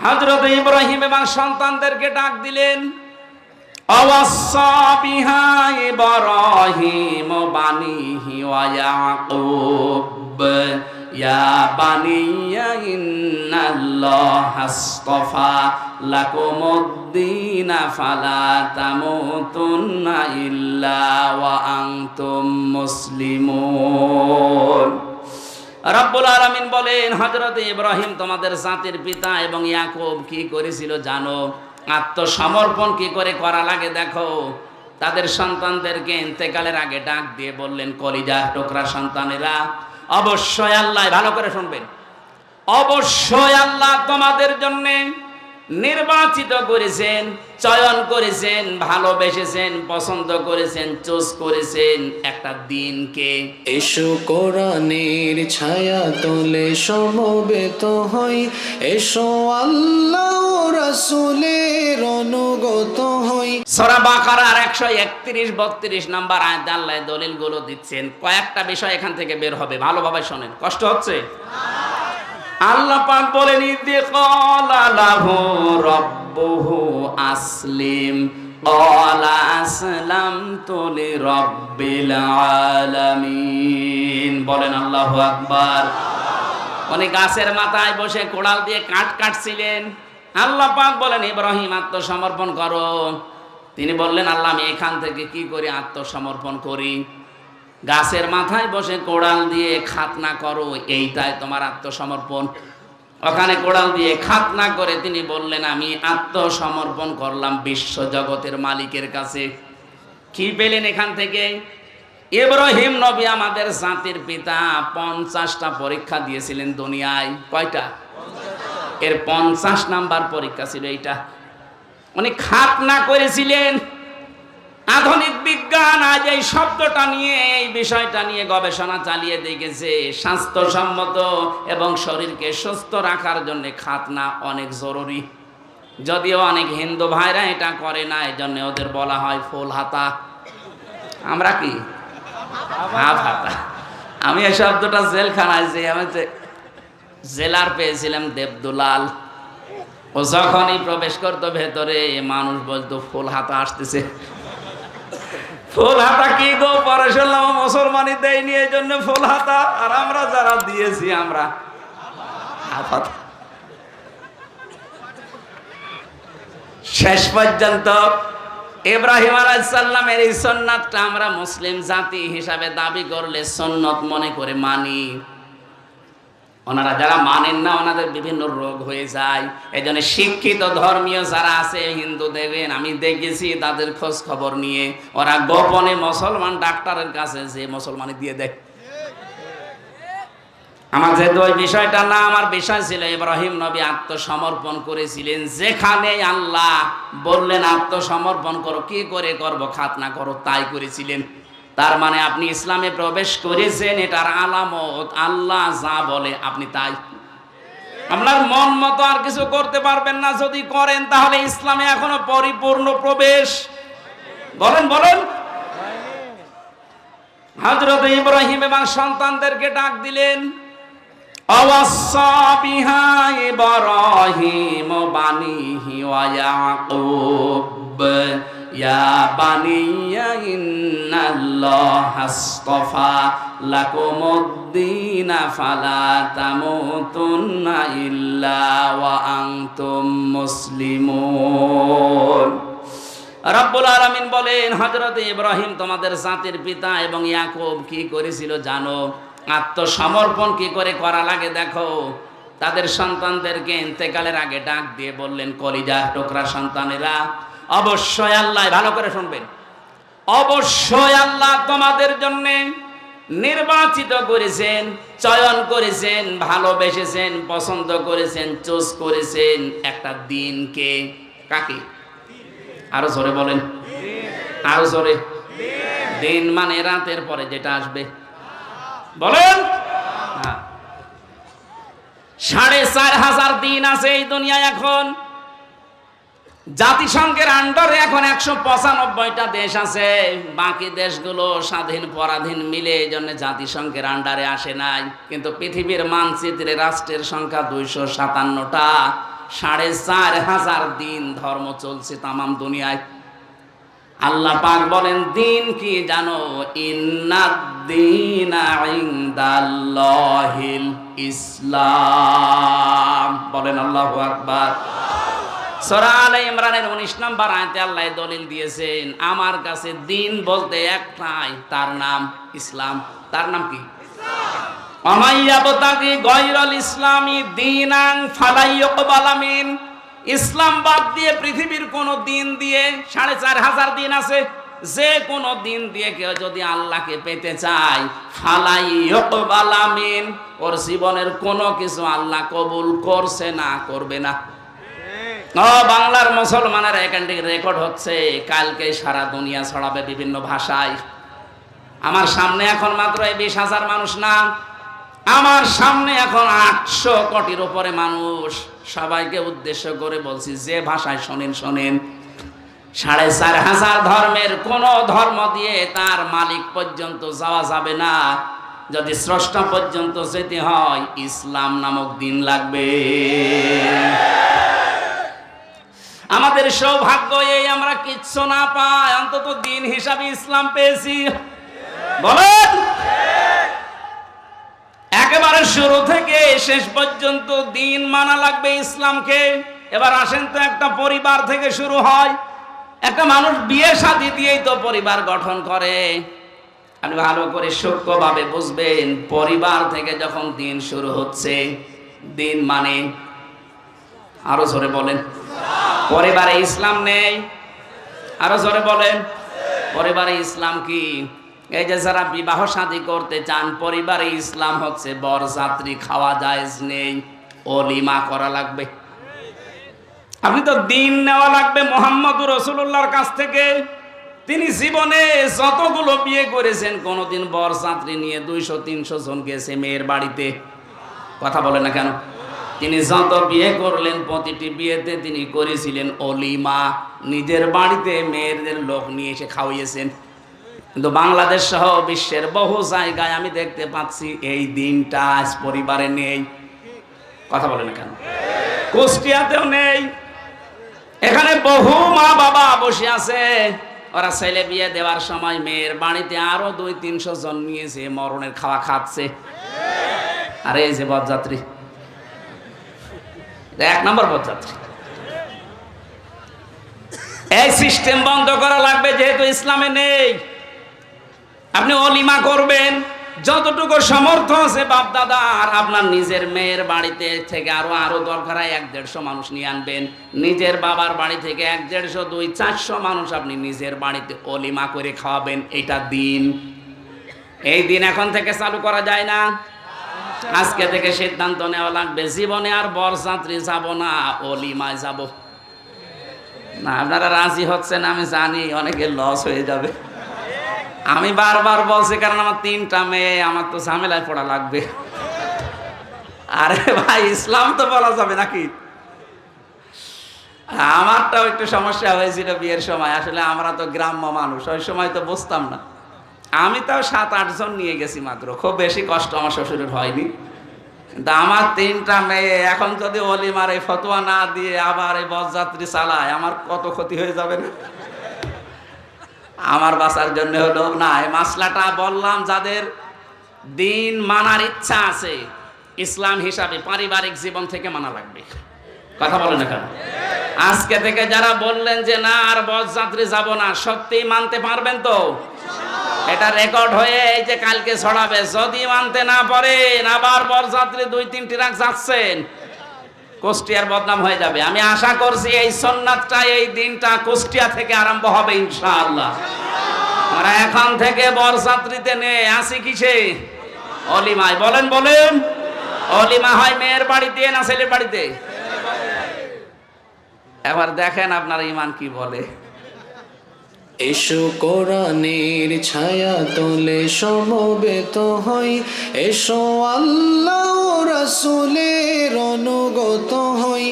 হযরত ইব্রাহিম এবং সন্তানদেরকে ডাক দিলেন, আওয়াসসা বিহা ইব্রাহিম বানিহি ওয়া ইয়াকুব ইয়া বানিয়া ইন্নাল্লাহা আসতাফা লাকুমুদ-দীন ফালা তামুতুন্না ইল্লা ওয়া আনতুম মুসলিমুন। রব্বুল আলামিন বলেন, হযরত ইব্রাহিম তোমাদের জাতির পিতা এবং ইয়াকুব কি করেছিল জানো? আত্মসমর্পণ কি করে করা লাগে দেখো। তাদের সন্তানদেরকে ইন্তেকালের আগে ডাক দিয়ে বললেন, কলিজার টুকরা সন্তানেরা, অবশ্যই আল্লাহ, ভালো করে শুনবেন, অবশ্যই আল্লাহ তোমাদের জন্য নির্বাচিত করেছেন, চয়ন করেছেন, ভালোবেসেছেন, পছন্দ করেছেন, চুজ করেছেন একটা দিনকে। এসো কোরআনের ছায়া তলে সমবেত হই, এসো আল্লাহ রাসূলের অনুগত হই। সূরা বাকারার 131-32 নাম্বার আয়াতে আল্লাহ দলিলগুলো দিচ্ছেন। কয়েকটা বিষয় এখান থেকে বের হবে, ভালোভাবে শোনেন। কষ্ট হচ্ছে? আল্লাহ পাক বলেন, ইদি ক্বালা লাহু রাব্বুহু আসলিম ক্বালা আসলামতু লিরাব্বিল আলামিন। বলেন আল্লাহু আকবার। উনি গাছের মাথায় বসে কোড়াল দিয়ে কাঠ কাটছিলেন। আল্লাহ পাক বলেন, ইব্রাহিম আত্মসমর্পণ করো। তিনি বললেন, আল্লাহ আমি এখান থেকে কি করে আত্মসমর্পণ করি? গাছের মাথায় বসে কোড়াল দিয়ে খাতনা করো, এইটাই তোমার আত্মসমর্পণ। ওখানে কোড়াল দিয়ে খাতনা করে তিনি বললেন, আমি আত্মসমর্পণ করলাম বিশ্ব জগতের মালিকের কাছে। কি পেলেন এখান থেকে? ইব্রাহিম নবী আমাদের জাতির পিতা 50টা পরীক্ষা দিয়েছিলেন দুনিয়ায়। কয়টা? এর 50 নাম্বার পরীক্ষা ছিল এইটা। উনি খাতনা করেছিলেন। আধুনিক বিজ্ঞান আজ এই শব্দটা নিয়ে, এই বিষয়টা নিয়ে গবেষণা চালিয়ে দেখেছে, স্বাস্থ্যসম্মত এবং শরীরকে সুস্থ রাখার জন্য খাতনা অনেক জরুরি। যদিও অনেক হিন্দু ভাইরা এটা করে না, এই জন্য ওদের বলা হয় ফুল হাতা। আমরা কি হাফ হাতা। আমি এই শব্দটা জেলখানায় যে আমি জেলার পেয়েছিলাম দেবদুলাল। ও যখনই প্রবেশ করতো ভেতরে, মানুষ বলতো ফুল হাতা আসতেছে। ফুল হাতা কি গো? পরে শুনলাম মুসলমানই দেয়নি, এই জন্য ফুল হাতা। আর আমরা যারা দিয়েছি আমরা হাফ হাতা। শেষ পর্যন্ত ইব্রাহিম আলাইহিস সালামের এই সুন্নাতটা আমরা মুসলিম জাতি হিসাবে দাবি করলে সুন্নত মনে করে মানি। ওনারা যারা মানেন না, ওনাদের বিভিন্ন রোগ হয়ে যায়। এই জন্য শিক্ষিত ধর্মীয় যারা আছে হিন্দু, দেখবেন আমি দেখেছি তাদের খোঁজ খবর নিয়ে ওরা গোপনে মুসলমান ডাক্তারের কাছে যে মুসলমানি দিয়ে দেয়। আমার যেহেতু ওই বিষয়টা না, আমার বিষয় ছিল ইব্রাহিম নবী আত্মসমর্পণ করেছিলেন। যেখানে আল্লাহ বললেন আত্মসমর্পণ করো, কি করে করব? খাতনা করো, তাই করেছিলেন। তার মানে আপনি ইসলামে প্রবেশ করেছেন, এটার আলামত আল্লাহ যা বলে আপনি তাই। আপনার মন মতো আর কিছু করতে পারবেন না। যদি করেন তাহলে ইসলামে এখনো পরিপূর্ণ প্রবেশ। বলেন বলেন। হযরত ইব্রাহিম এবং সন্তানদেরকে ডাক দিলেন, আওয়াসসা বিহা ইব্রাহিম বানিহি ওয়া ইয়াকুব ইয়া বানিয়া ইন্নাল্লাহা আসতাফা লাকুমুদ-দীন ফালা তামুতুন্না ইল্লা ওয়া আনতুম মুসলিমুন। রব্বুল আলামিন বলেন, হযরত ইব্রাহিম তোমাদের জাতির পিতা এবং ইয়াকুব কি করেছিল জানো? আত্মসমর্পণ কি করে করা লাগে দেখো। তাদের সন্তানদেরকে ইন্তেকালের আগে ডাক দিয়ে বললেন, কলিজার টুকরা সন্তানেরা, অবশ্যই আল্লাহ, ভালো করে শুনবেন, অবশ্যই আল্লাহ তোমাদের জন্য নির্বাচিত করেছেন, চয়ন করেছেন, ভালোবেসেছেন, পছন্দ করেছেন, চুজ করেছেন একটা দিনকে। কাকে? আরো জোরে বলেন, আরো জোরে। দিন মানে রাতের পরে যেটা আসবে। বলেন। 4,500 দিন আছে এই দুনিয়ায়। এখন জাতিসংঘের আন্ডারে এখন 195টা দেশ আছে। বাকি দেশগুলো স্বাধীন পরাধীন মিলে এই জন্য জাতিসংঘের আন্ডারে আসে নাই। কিন্তু পৃথিবীর মানচিত্রে রাষ্ট্রের সংখ্যা 257টা। 4,500 দিন ধর্ম চলছে তামাম দুনিয়ায়। আল্লাহ পাক বলেন দিন কি জানো? ইন্নাদ-দীনা ইনদাল্লাহিল ইসলাম। বলেন আল্লাহু আকবার। সূরা আলে ইমরানের 19 নম্বর আয়াতে আল্লাহ দলিল দিয়েছেন, আমার কাছে দিন বলতে একটাই, তার নাম ইসলাম। তার নাম কি? আমাইয়াবতাগি গায়রাল ইসলামি দীনান ফালা ইউকবালা মিন। ইসলাম বাদ দিয়ে পৃথিবীর কোন দিন দিয়ে 4,500 দিন আছে, যে কোন দিন দিয়ে কেউ যদি আল্লাহকে পেতে চায়, ফালা ইউকবালা মিন, ওর জীবনের কোনো কিছু আল্লাহ কবুল করছে না, করবে না। বাংলার মুসলমানের এখান থেকে রেকর্ড হচ্ছে, কালকে সারা দুনিয়া ছড়াবে বিভিন্ন ভাষায়। আমার সামনে এখন মাত্র 20,000 মানুষ না, আমার সামনে এখন 800 কোটির উপরে মানুষ। সবাইকে উদ্দেশ্য করে বলছি, যে ভাষায় শোনেন শোনেন। 4,500 ধর্মের কোন ধর্ম দিয়ে তার মালিক পর্যন্ত যাওয়া যাবে না। যদি স্রষ্টা পর্যন্ত যেতে হয়, ইসলাম নামক দিন লাগবে। আমাদের সৌভাগ্য এই, আমরা কিচ্ছু না পাই, অন্তত দিন হিসাবে ইসলাম পেয়েছি। বলেন, একেবারে শুরু থেকে শেষ পর্যন্ত দিন মানা লাগবে ইসলামকে। এবার আসেন তো, একটা পরিবার থেকে শুরু হয়। একটা মানুষ বিয়ে শাদী দিয়েই তো পরিবার গঠন করে। আপনি ভালো করে সূক্ষ্মভাবে বুঝবেন, পরিবার থেকে যখন দিন শুরু হচ্ছে, দিন মানে, আরো জোরে বলেন, পরিবারে ইসলাম নেই? আরো জোরে বলেন, পরিবারে ইসলাম কি? এই যে যারা বিবাহ শাদী করতে চান, পরিবারে ইসলাম হচ্ছে বরযাত্রী খাওয়া জায়েজ নেই, ওলিমা করা লাগবে। আপনি তো দিন নেওয়া লাগবে মুহাম্মদুর রাসূলুল্লাহর কাছ থেকে। তিনি জীবনে যতগুলো বিয়ে করেছেন, কোনোদিন বরযাত্রী নিয়ে 200-300 জন গেছে মেয়ের বাড়িতে? কথা বলে না কেন? তিনি যত বিয়ে করলেন, প্রতিটি বিয়েতে তিনি করেছিলেন ওলিমা, নিজের বাড়িতে মেয়েদের লোক নিয়ে এসে খাওয়িয়েছেন। কিন্তু বাংলাদেশ সহ বিশ্বের বহু জায়গায় আমি দেখতে পাচ্ছি এই দিনটা আজ পরিবারে নেই। কথা বলে না কেন? কুষ্টিয়াতেও নেই। এখানে বহু মা বাবা বসে আছে, ওরা ছেলে বিয়ে দেওয়ার সময় মেয়ের বাড়িতে আরো 200-300 জন নিয়েছে, মরণের খাওয়া খাচ্ছে। আর এই যে বরযাত্রী, 1 নম্বর বরযাত্রী। এই সিস্টেম বন্ধ করা লাগবে, যেহেতু ইসলামে নেই। আপনি ওলিমা করবেন, যতটুকু সামর্থ্য আছে বাপ দাদা, আর আপনার নিজের মেয়ের বাড়িতে থেকে আরো দরকার হয় 100-150 মানুষ নিয়ে আনবেন। নিজের বাবার বাড়ি থেকে 100-150-200-400 মানুষ আপনি নিজের বাড়িতে ওলিমা করে খাওয়াবেন। এটা দিন। এই দিন এখন থেকে চালু করা যায় না। আজকে থেকে সিদ্ধান্ত নেওয়া লাগবে, জীবনে আর বরযাত্রী যাব না, ওলিমায় যাব না। আপনারা রাজি হচ্ছেন আমি জানি, অনেকের লস হয়ে যাবে। আমি বারবার বলছি, কারণ আমার 3টা মেয়ে, আমার তো ঝামেলায় পড়া লাগবে। আরে ভাই, ইসলাম তো বলা যাবে নাকি? আমারটাও একটু সমস্যা হয়েছিল বিয়ের সময়। আসলে আমরা তো গ্রাম্য মানুষ, ওই সময় তো বুঝতাম না। আমি তাও 7-8 জন নিয়ে গেছি মাত্র, খুব বেশি কষ্ট আমার শ্বশুরের হয়নি। কিন্তু আমার 3টা মেয়ে, এখন যদি ওলিমার এই ফতোয়া না দিয়ে আবার এই বরযাত্রী চালায়, আমার কত ক্ষতি হয়ে যাবে না? আমার বাঁচার জন্য হলো না, এই মাসলাটা বললাম। যাদের দিন মানার ইচ্ছা আছে, ইসলাম হিসাবে পারিবারিক জীবন থেকে মানা লাগবে। কথা বলেন না কেন? আজকে থেকে যারা বললেন যে না আর বরযাত্রী যাব না, সত্যিই মানতে পারবেন তো? এটা রেকর্ড হয়ে এই যে কালকে ছড়াবে। যদি মানতে না পারেন, আবার বরযাত্রী 2-3টি রাত যাচ্ছেন, কুষ্টিয়ার বদনাম হয়ে যাবে। আমি আশা করছি এই সুন্নাতটা, এই দিনটা কুষ্টিয়া থেকে আরম্ভ হবে ইনশাআল্লাহ। আমরা এখন থেকে বরযাত্রীতে নেই, আসি কিসে? অলিমায়। বলেন বলেন, অলিমা হয় মেয়ের বাড়িতে না ছেলের বাড়িতে? এবার দেখেন আপনার ঈমান কি বলে। এসো কোরআনের ছায়া তলে সমবেত হই, এসো আল্লাহ রাসূলের অনুগত হই।